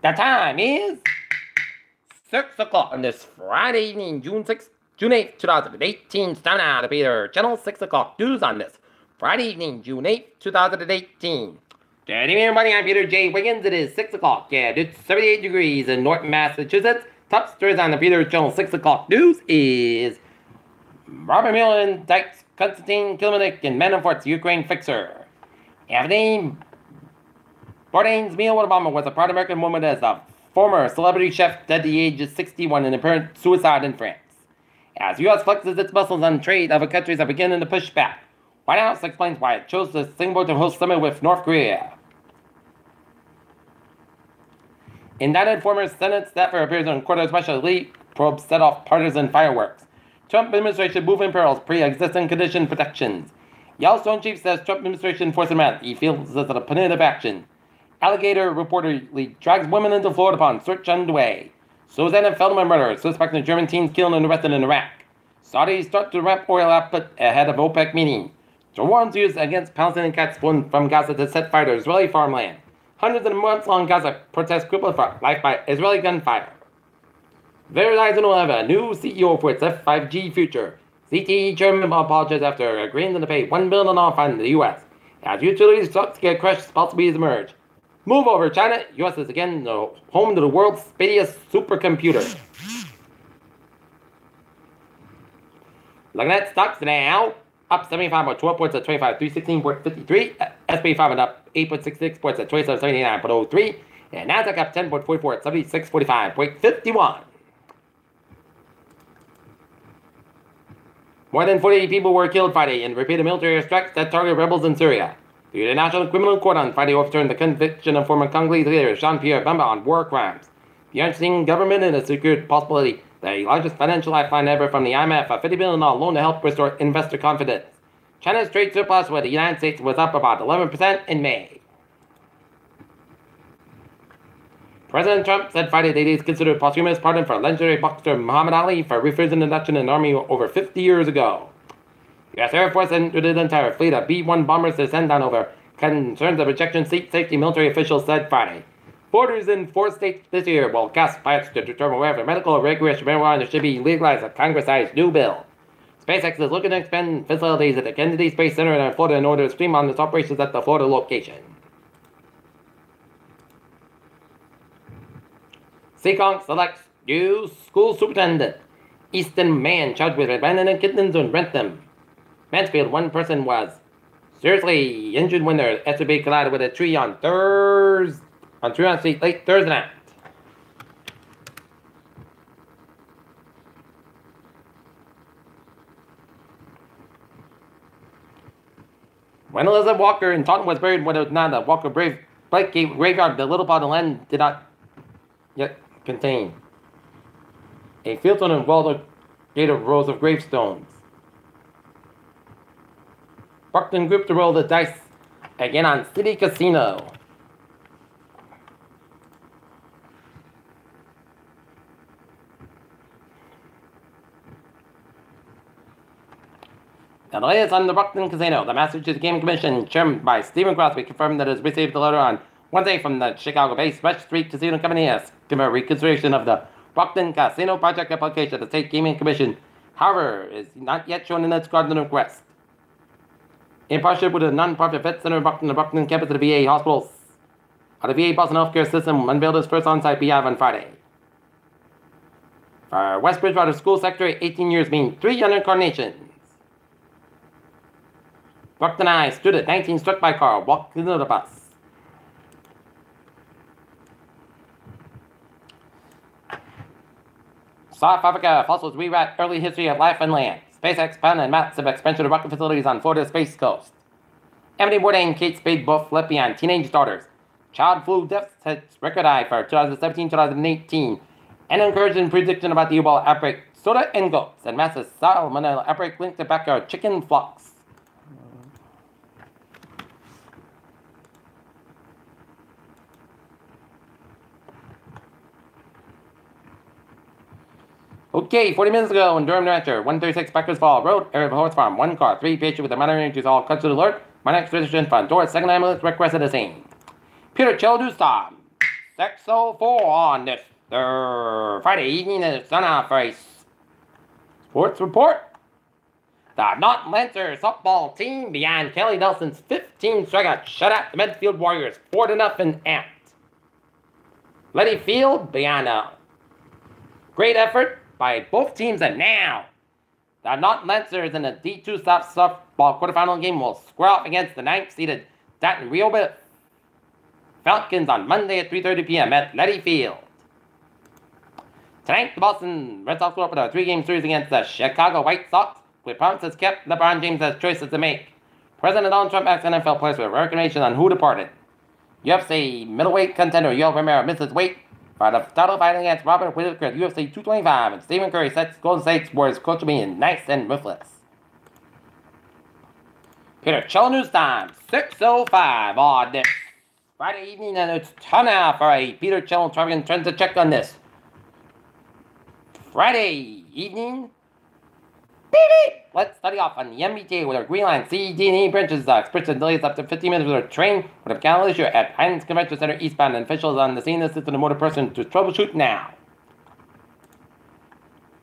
The time is 6 o'clock on this Friday evening, June 8th, 2018. It's time now to be your channel 6 o'clock news on this Friday evening, June 8th, 2018. Good evening, everybody. I'm Peter J. Wiggins. It is 6 o'clock. Yeah, it's 78 degrees in Norton, Massachusetts. Top stories on the Peter Channel 6 o'clock news is Robert Mueller indicts Konstantin Kilimnik and Manafort's Ukraine fixer. Anthony Bourdain's meal with Obama was a proud American woman as a former celebrity chef dead at the age of 61 in apparent suicide in France. As the U.S. flexes its muscles on trade, other countries are beginning to push back. White House explains why it chose Singapore to host summit with North Korea. Indicted former Senate staffer appears on court as Russia elite probe set off partisan fireworks. Trump administration move imperils pre-existing condition protections. Yellowstone chief says Trump administration forced him out. He feels this is a punitive action. Alligator reportedly drags women into Florida pond. Search underway. Susanna Feldman murder. Suspect in German teens killed and arrested in Iraq. Saudis start to ramp oil output ahead of OPEC meeting. The warrants used against Palestinian cats flown from Gaza to set fire to Israeli farmland. Hundreds of months-long Gaza protests crippled for life by Israeli gunfire. Verizon will have a new CEO for its F5G future. ZTE chairman apologized after agreeing to pay $1 billion off on the U.S. As utility stocks get crushed, possibilities emerge. Move over, China. U.S. is again the home to the world's speediest supercomputer. Looking at stocks now, up 75 or 12 points at 25,316.53. SP 500 up 8.66 points at 2779.03. And Nasdaq up 10.44 at 7645.51. More than 40 people were killed Friday in repeated military strikes that target rebels in Syria. The International Criminal Court on Friday overturned the conviction of former Congolese leader Jean-Pierre Bemba on war crimes. The Argentine government has secured possibility the largest financial lifeline ever from the IMF, a $50 billion loan to help restore investor confidence. China's trade surplus with the United States was up about 11% in May. President Trump said Friday that he is considered posthumous pardon for legendary boxer Muhammad Ali for refusing induction in the Army over 50 years ago. The U.S. Air Force entered an entire fleet of B-1 bombers to send down over concerns of rejection safety, military officials said Friday. Borders in 4 states this year will cast pilots to determine whether medical or recreational marijuana should be legalized, a Congress-sized new bill. SpaceX is looking to expand facilities at the Kennedy Space Center in Florida in order to streamline its operations at the Florida location. Seekonk selects new school superintendent. Easton man charged with abandoning kittens in Rentham. Mansfield, one person was seriously injured when their SUV collided with a tree on Tryon Street late Thursday night. When Elizabeth Walker in Taunton was buried, when it was not a Walker Blake graveyard, the little part of land did not yet contain a fieldstone and well-located rows of gravestones. Buckton Group to roll the dice again on City Casino. The latest on the Buckton Casino, the Massachusetts Gaming Commission, chairman by Stephen Crosby, confirmed that it has received a letter on Wednesday from the Chicago-based Rush Street Casino Company asking for reconsideration of the Buckton Casino project application of the State Gaming Commission. However, it is not yet shown in its garden request. In partnership with the non-profit vet center in Buckton, the Buckton campus of the VA hospitals, the VA Boston healthcare system unveiled its first on-site beehive on Friday. For West Bridgewater School Secretary, 18 years mean 300 carnations. Buckton High student 19 struck by car, walked into the bus. South Africa fossils rewrite early history of life and land. SpaceX plan and massive expansion of rocket facilities on Florida's Space Coast. Anthony Bourdain and Kate Spade both left behind teenage daughters. Child flu deaths hits record high for 2017-2018. An encouraging prediction about the Ebola outbreak. Soda and goats and massive salmonella outbreak linked to backyard chicken flocks. Okay, 40 minutes ago in Durham, New Hampshire, 136 Becker's Fall Road, area of Horse Farm, 1 car, 3 patients with a minor injuries, all cuts to the alert. My next position for Doris, second ambulance, requested the scene. Peter Childustom. 6:04 on this Friday evening in the Sun for a sports report. The Norton Lancers softball team behind Kelly Nelson's 15 strikeout shutout the Medfield Warriors 4-0 at Letty Field behind a great effort by both teams, and now the Norton Lancers in the D2 softball quarterfinal game will square off against the 9th-seeded Dayton Rehoboth Falcons on Monday at 3:30 p.m. at Letty Field. Tonight, the Boston Red Sox will open a 3-game series against the Chicago White Sox, with promises kept. LeBron James has choices to make. President Donald Trump asks NFL players for recognition on who departed. UFC middleweight contender Yoel Romero misses weight for the title fight against Robert Whittaker at UFC 225, and Stephen Curry sets Golden State Warriors coach to be nice and ruthless. Peter Cello News Time, 6:05 on this Friday evening, and it's time now for a Peter Cello Trend to check on this Friday evening. Beep. Let's study off on the MBTA with our Green Line CD&E branches. Express delays up to 15 minutes with our train with a mechanical issue at Heinz Convention Center eastbound, and officials on the scene assist the motor person to troubleshoot now.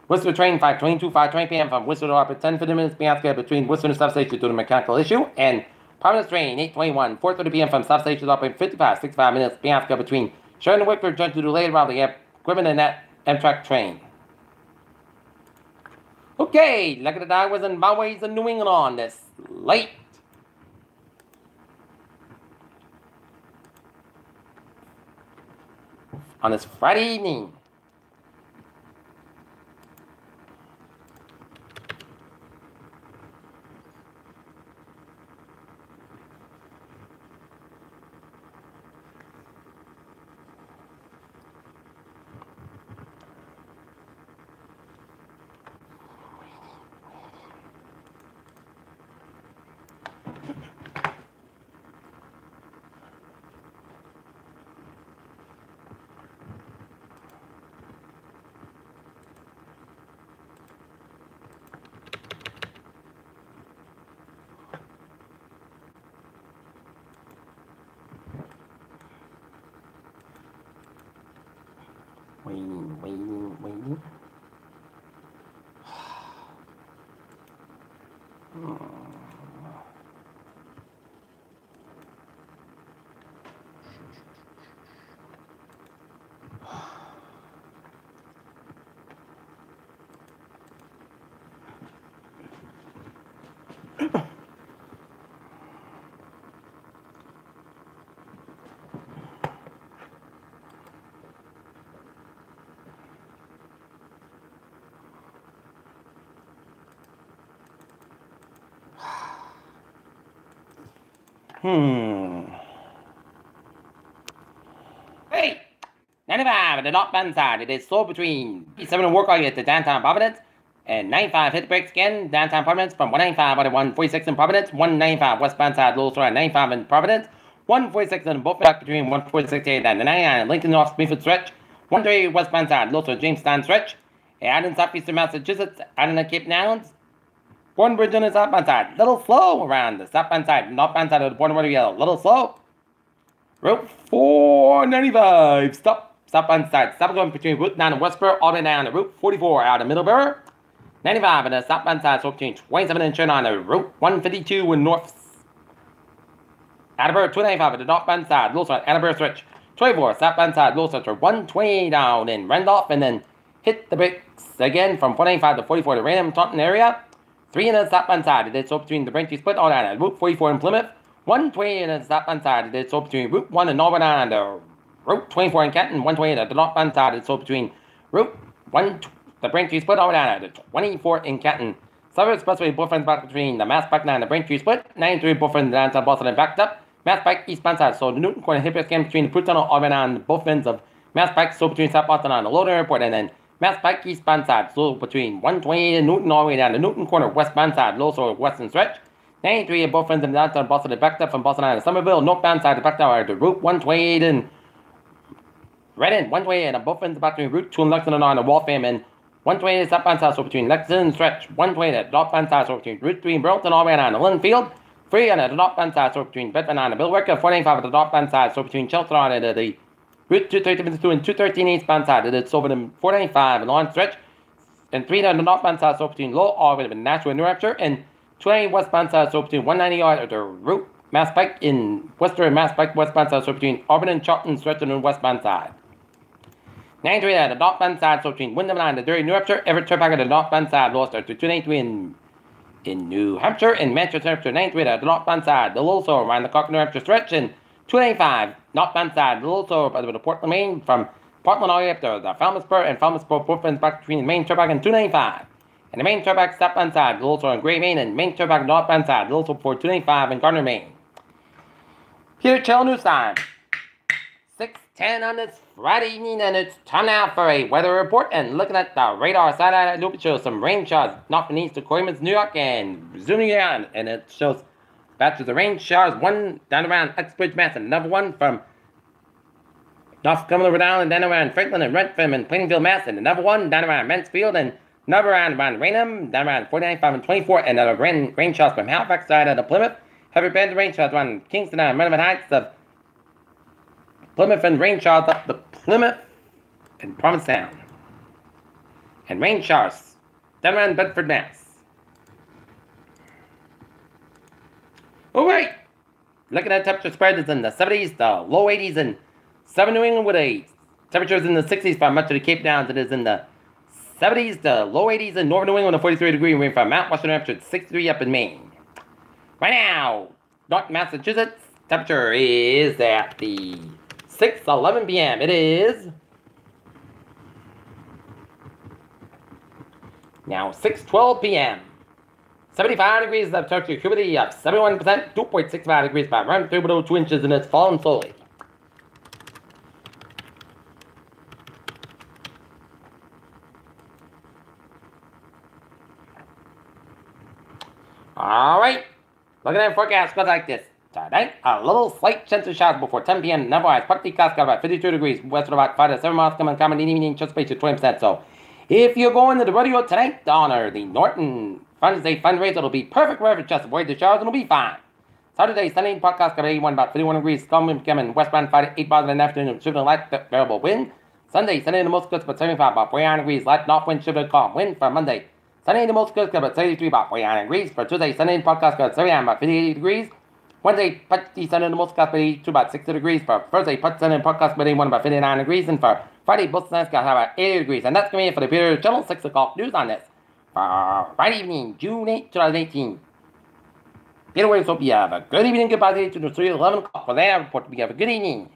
Worcester train 5:22, 5:20 p.m. from Worcester to Hartford, 10-15 minutes being between Worcester and substation due to mechanical issue, and Providence train 8:21, 4:30 p.m. from substation to Hartford, 65 minutes being between Sheridan and Wickford junction to delayed around the equipment and that Amtrak train. Okay, look at the Tigers and Boways in New England on this late on this Friday evening. Waiting. Hey! 95 at the northbound side. It is slow between 7 and work at the downtown Providence, and 95 hit the brakes again. Downtown Providence from 195 out of 146 in Providence, 195 westbound side, Little Store at 95 in Providence, 146 in both back between 146 and 99 Lincoln North Smithfield stretch, 138 westbound side, Little Store Jamestown stretch, and in southeastern Massachusetts, out in the Cape Nowlands. One bridge on the southbound side, little slow around the southbound side, northbound side of the border road yellow, little slow. Route 495, southbound side, stop going between Route 9 and Westboro, all the way down to Route 44 out of Middleborough. 95 on the southbound side, so between 27 and turn on the Route 152 in North Attleboro, 295 at the northbound side, Little Start, Attleboro stretch, 24 southbound side, Little Start, 120 down in Randolph, and then hit the brakes again from 495 to 44 to Raynham, Taunton area. 3 in the southbound side, it's so between the Braintree split, all down at Route 44 in Plymouth. 120 in the southbound side, it's so between Route 1 and Norwood down to Route 24 in Canton. 120 at the northbound side, it's so between Route 1, the Braintree split, all down at 24 in Canton. Suburb Expressway, both ends back between the Mass Pike 9 and the Braintree split. 93 both ends downtown Boston and backed up. Mass Pike eastbound side, so the Newton Corner hip scan between the Prue Tunnel, all the way down both ends of Mass Pike, so between South Boston on the Logan Airport, and then Mass Pike eastbound side, so between 120 and Newton all the way down the Newton Corner westbound side, low sort of western stretch. 93 at both ends of downtown Boston and backed up from Boston on to Somerville, northbound side, the backed up are the Route 128 and Reading, 128 and both ends back between Route 2 and Lexington on the Waltham, and 128 southbound side, so between Lexington and stretch. 120 at northbound side, so between Route 3 and Burlington all the way down to Linfield. 3 on the northbound side, so between Bedford and the Bill Worker. 495 at the northbound side, so between Chelsea and the Route 232 and 213 eastbound side. It is over to 495 and long stretch. And 3 on the northbound side, so between Low Albany and Nashua, New Hampshire. And 20 westbound side, so between 190 yard of the route Mass Pike in Worcester and Mass Pike westbound side, so between Auburn and Charlton, stretching on the westbound side. 93 at the northbound side, so between Wyndham and the Derry, New Hampshire. Everett Turnpike at the northbound side, Gloucester to 293 in New Hampshire. And Manchester, New Hampshire, 93 at the northbound side. The Little Sorrel around the Cork, New Hampshire stretch. And 295 northbound side, the Little Sorrel by the Portland, Maine, from Portland all the way up to the Falmouthspur and Falmouthspur, both ends back between the main turnpike and 295. And the main turnpike southbound side, the Little Sorrel in Gray, Maine, and main turnpike northbound side, the Little Sorrel for 295 in Gardner, Maine. Here at Channel News Time, 6:10 on this Friday evening, and it's time now for a weather report. And looking at the radar satellite loop, it shows some rain showers north and east of Coryman's, New York, and zooming down, and it shows batches of rain showers, one down around Uxbridge, Mass, and another one from North Cumberland, Rhode Island, down around Franklin and Rentham and Plainfield, Mass, and another one down around Mansfield, and another around Raynham, down around 49, 5, and 24, and another rain showers from Halifax side of the Plymouth. Heavy bands of rain showers around Kingston and Merrimack Heights of Plymouth, and rain showers up the Plymouth and Provincetown. And rain showers down around Bedford, Mass. Alright, looking at temperature spread is in the 70s, the low 80s, and Southern New England with a temperatures in the 60s from much of the Cape Downs. It is in the 70s, the low 80s in Northern New England, a 43-degree wind from Mount Washington, New Hampshire, 63 up in Maine. Right now, North Massachusetts, temperature is at the 6:11 p.m. It is now 6:12 p.m. 75 degrees of temperature, humidity of 71%, 2.65 degrees by around 3 below 2 inches, and it's falling slowly. Alright, looking at the forecast, goes like this. Tonight, a little slight chance of showers before 10 p.m. Otherwise, partly clouds got about 52 degrees, west of about 5 to 7 miles coming common evening, chance space of 20%. So, if you're going to the rodeo tonight to honor the Norton Funds Day fundraiser, it'll be perfect weather. Just avoid the showers and it'll be fine. Saturday, Sunday, podcast got 81, about 51 degrees, storm coming westbound 5 to 8 miles in the afternoon, shifting light variable wind. Sunday, the most good, but 75, about 49 degrees, light north wind, shifting calm wind for Monday. Sunday, the most good, about 33, about 49 degrees. For Tuesday, Sunday, podcast got 79, about 58 degrees. Wednesday, Putty Sunday, the most got 82, about 60 degrees. For Thursday, Putty Sunday, podcast got 81, about 59 degrees. And for Friday, both Sundays got about 80 degrees. And that's going to be it for the Peter Channel 6 o'clock news on this. For Friday evening, June 8, 2018. Peter Williams, hope you have a good evening. Goodbye to the 3 11 o'clock. For that report, we have a good evening.